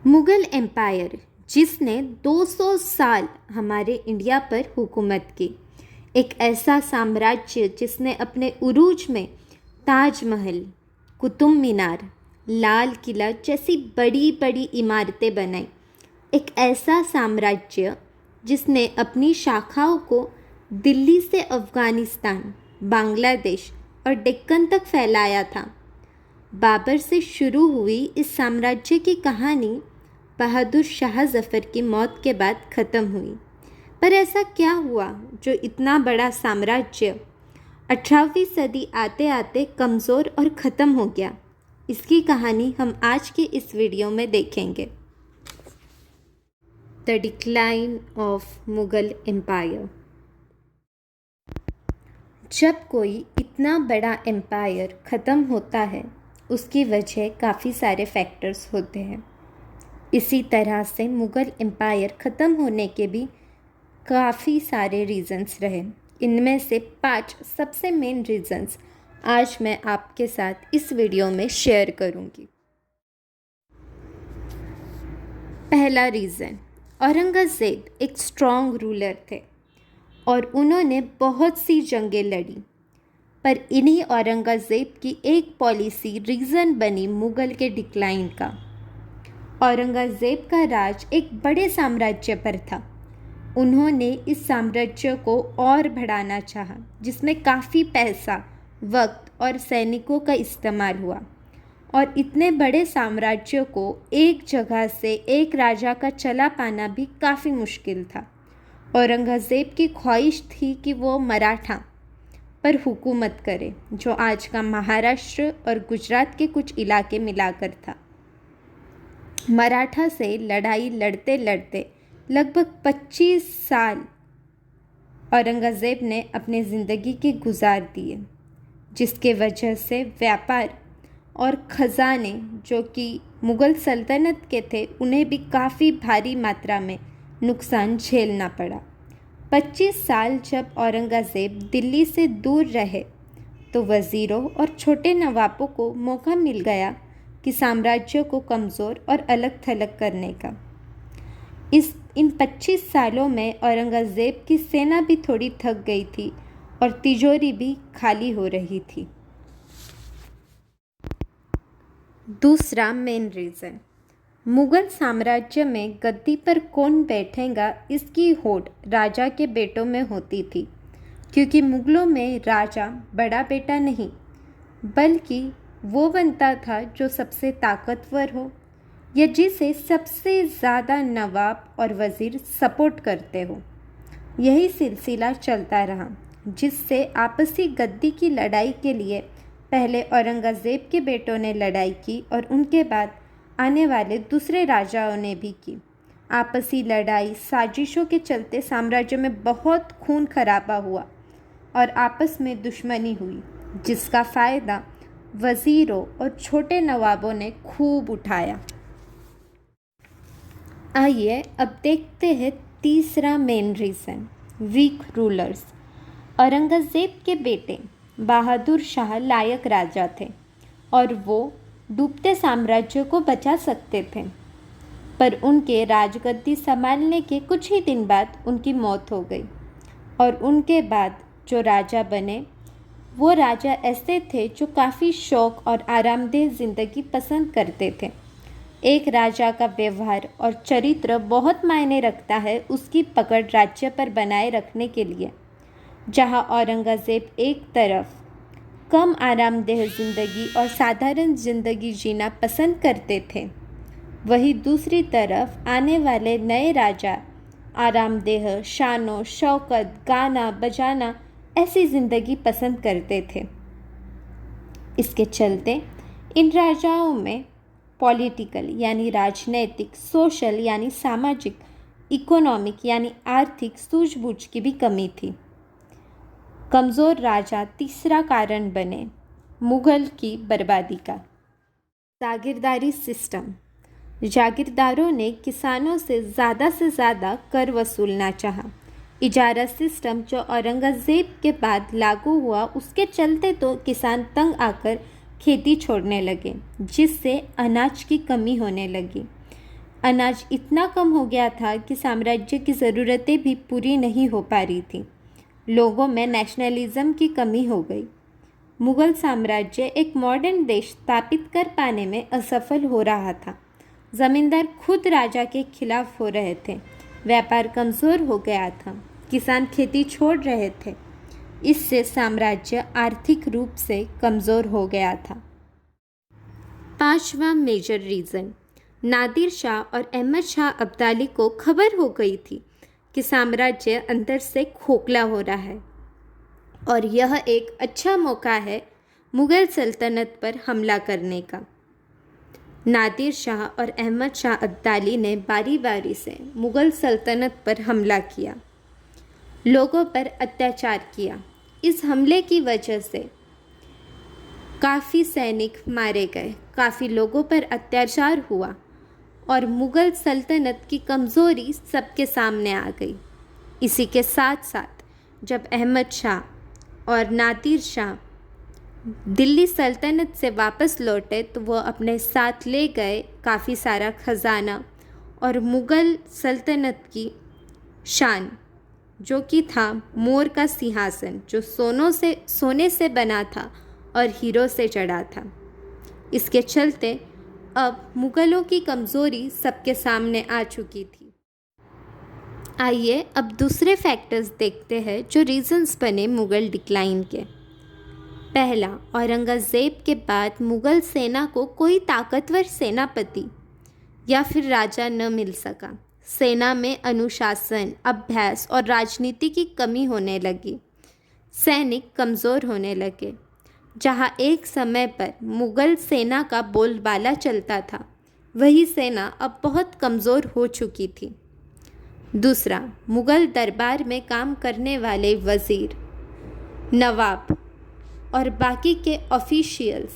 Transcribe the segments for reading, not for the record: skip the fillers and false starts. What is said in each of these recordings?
Mughal empire जिसने 200 साल हमारे इंडिया पर हुकूमत की, एक ऐसा साम्राज्य जिसने अपने उरूज में ताजमहल, कुतुब मीनार, लाल किला जैसी बड़ी बड़ी इमारतें बनाई। एक ऐसा साम्राज्य जिसने अपनी शाखाओं को दिल्ली से अफ़गानिस्तान, बांग्लादेश और डेक्कन तक फैलाया था। बाबर से शुरू हुई इस साम्राज्य की कहानी बहादुर शाह ज़फ़र की मौत के बाद ख़त्म हुई। पर ऐसा क्या हुआ जो इतना बड़ा साम्राज्य 18वीं सदी आते आते कमज़ोर और ख़त्म हो गया? इसकी कहानी हम आज की इस वीडियो में देखेंगे। The decline of Mughal empire. जब कोई इतना बड़ा एम्पायर ख़त्म होता है, उसकी वजह काफ़ी सारे फैक्टर्स होते हैं। इसी तरह से मुग़ल एम्पायर ख़त्म होने के भी काफ़ी सारे रीज़न्स रहे। इनमें से 5 सबसे मेन रीज़न्स आज मैं आपके साथ इस वीडियो में शेयर करूँगी। पहला रीज़न, औरंगज़ेब एक स्ट्रॉन्ग रूलर थे और उन्होंने बहुत सी जंगें लड़ी। पर इन्हीं औरंगज़ेब की एक पॉलिसी रीज़न बनी मुग़ल के डिक्लाइन का। औरंगज़ेब का राज एक बड़े साम्राज्य पर था। उन्होंने इस साम्राज्य को और बढ़ाना चाहा, जिसमें काफ़ी पैसा, वक्त और सैनिकों का इस्तेमाल हुआ। और इतने बड़े साम्राज्य को एक जगह से एक राजा का चला पाना भी काफ़ी मुश्किल था। औरंगज़ेब की ख्वाहिश थी कि वो मराठा पर हुकूमत करे, जो आज का महाराष्ट्र और गुजरात के कुछ इलाके मिलाकर था। मराठा से लड़ाई लड़ते लड़ते लगभग 25 साल औरंगज़ेब ने अपने ज़िंदगी के गुजार दिए, जिसके वजह से व्यापार और ख़जाने जो कि मुग़ल सल्तनत के थे, उन्हें भी काफ़ी भारी मात्रा में नुकसान झेलना पड़ा। 25 साल जब औरंगज़ेब दिल्ली से दूर रहे, तो वज़ीरों और छोटे नवाबों को मौका मिल गया कि साम्राज्य को कमज़ोर और अलग थलग करने का। इन 25 सालों में औरंगज़ेब की सेना भी थोड़ी थक गई थी और तिजोरी भी खाली हो रही थी। दूसरा मेन रीज़न, मुग़ल साम्राज्य में गद्दी पर कौन बैठेगा, इसकी होड़ राजा के बेटों में होती थी। क्योंकि मुग़लों में राजा बड़ा बेटा नहीं, बल्कि वो बनता था जो सबसे ताकतवर हो या जिसे सबसे ज़्यादा नवाब और वज़ीर सपोर्ट करते हो। यही सिलसिला चलता रहा, जिससे आपसी गद्दी की लड़ाई के लिए पहले औरंगज़ेब के बेटों ने लड़ाई की और उनके बाद आने वाले दूसरे राजाओं ने भी की। आपसी लड़ाई साजिशों के चलते साम्राज्य में बहुत खून खराबा हुआ और आपस में दुश्मनी हुई, जिसका फ़ायदा वज़ीरों और छोटे नवाबों ने खूब उठाया। आइए अब देखते हैं तीसरा main reason, weak rulers. Aurangzeb के बेटे बहादुर शाह लायक राजा थे और वो डूबते साम्राज्य को बचा सकते थे। पर उनके राजगद्दी संभालने के कुछ ही दिन बाद उनकी मौत हो गई और उनके बाद जो राजा बने, वो राजा ऐसे थे जो काफ़ी शौक़ और आरामदेह ज़िंदगी पसंद करते थे। एक राजा का व्यवहार और चरित्र बहुत मायने रखता है उसकी पकड़ राज्य पर बनाए रखने के लिए। जहाँ औरंगज़ेब एक तरफ कम आरामदेह ज़िंदगी और साधारण ज़िंदगी जीना पसंद करते थे, वहीं दूसरी तरफ आने वाले नए राजा आरामदेह, शानो शौकत, गाना बजाना ऐसी ज़िंदगी पसंद करते थे। इसके चलते इन राजाओं में पॉलिटिकल यानी राजनैतिक, सोशल यानी सामाजिक, इकोनॉमिक यानी आर्थिक सूझबूझ की भी कमी थी। कमज़ोर राजा तीसरा कारण बने मुग़ल की बर्बादी का। जागीरदारी सिस्टम। जागीरदारों ने किसानों से ज़्यादा कर वसूलना चाहा। इजारा सिस्टम जो औरंगज़ेब के बाद लागू हुआ, उसके चलते तो किसान तंग आकर खेती छोड़ने लगे, जिससे अनाज की कमी होने लगी। अनाज इतना कम हो गया था कि साम्राज्य की ज़रूरतें भी पूरी नहीं हो पा रही थी। लोगों में नेशनलिज्म की कमी हो गई। मुग़ल साम्राज्य एक मॉडर्न देश स्थापित कर पाने में असफल हो रहा था। ज़मींदार खुद राजा के खिलाफ हो रहे थे। व्यापार कमज़ोर हो गया था। किसान खेती छोड़ रहे थे। इससे साम्राज्य आर्थिक रूप से कमज़ोर हो गया था। पांचवा मेजर रीज़न, नादिर शाह और अहमद शाह अब्दाली को खबर हो गई थी कि साम्राज्य अंदर से खोखला हो रहा है और यह एक अच्छा मौका है मुग़ल सल्तनत पर हमला करने का। नादिर शाह और अहमद शाह अब्दाली ने बारी बारी से मुग़ल सल्तनत पर हमला किया, लोगों पर अत्याचार किया। इस हमले की वजह से काफ़ी सैनिक मारे गए, काफ़ी लोगों पर अत्याचार हुआ और मुग़ल सल्तनत की कमज़ोरी सबके सामने आ गई। इसी के साथ साथ जब अहमद शाह और नादिर शाह दिल्ली सल्तनत से वापस लौटे तो वो अपने साथ ले गए काफ़ी सारा खजाना और मुग़ल सल्तनत की शान, जो कि था मोर का सिंहासन, जो सोने से बना था और हीरो से चढ़ा था। इसके चलते अब मुग़लों की कमज़ोरी सबके सामने आ चुकी थी। आइए अब दूसरे फैक्टर्स देखते हैं जो रीजंस बने मुग़ल डिक्लाइन के। पहला, औरंगज़ेब के बाद मुग़ल सेना को कोई ताकतवर सेनापति या फिर राजा न मिल सका। सेना में अनुशासन, अभ्यास और राजनीति की कमी होने लगी। सैनिक कमज़ोर होने लगे। जहाँ एक समय पर मुग़ल सेना का बोलबाला चलता था, वही सेना अब बहुत कमज़ोर हो चुकी थी। दूसरा, मुग़ल दरबार में काम करने वाले वज़ीर, नवाब और बाकी के ऑफिशियल्स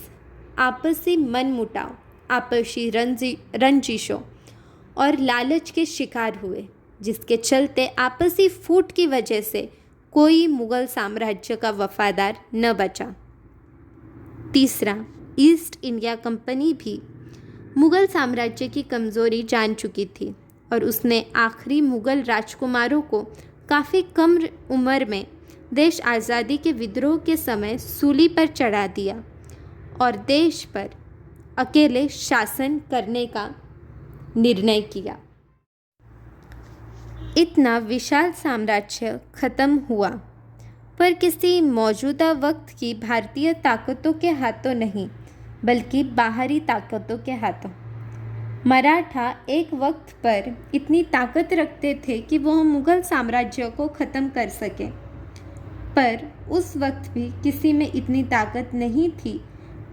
आपसी मनमुटाव, आपसी रंजिशों और लालच के शिकार हुए, जिसके चलते आपसी फूट की वजह से कोई मुग़ल साम्राज्य का वफ़ादार न बचा। तीसरा, ईस्ट इंडिया कंपनी भी मुग़ल साम्राज्य की कमज़ोरी जान चुकी थी और उसने आखिरी मुग़ल राजकुमारों को काफ़ी कम उम्र में देश आज़ादी के विद्रोह के समय सूली पर चढ़ा दिया और देश पर अकेले शासन करने का निर्णय किया। इतना विशाल साम्राज्य ख़त्म हुआ, पर किसी मौजूदा वक्त की भारतीय ताकतों के हाथों नहीं, बल्कि बाहरी ताकतों के हाथों। मराठा एक वक्त पर इतनी ताकत रखते थे कि वह मुग़ल साम्राज्य को ख़त्म कर सके, पर उस वक्त भी किसी में इतनी ताकत नहीं थी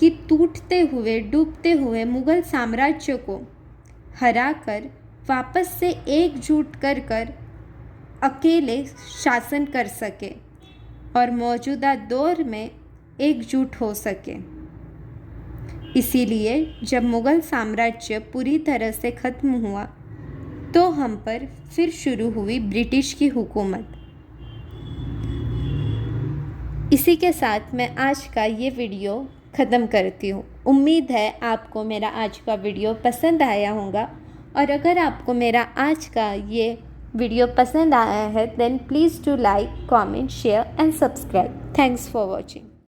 कि टूटते हुए, डूबते हुए मुग़ल साम्राज्य को हराकर वापस से एकजुट कर अकेले शासन कर सके और मौजूदा दौर में एकजुट हो सके। इसीलिए जब मुग़ल साम्राज्य पूरी तरह से ख़त्म हुआ तो हम पर फिर शुरू हुई ब्रिटिश की हुकूमत। इसी के साथ मैं आज का ये वीडियो ख़त्म करती हूँ। उम्मीद है आपको मेरा आज का वीडियो पसंद आया होगा, और अगर आपको मेरा आज का ये वीडियो पसंद आया है then please do like, comment, share and subscribe. Thanks for watching.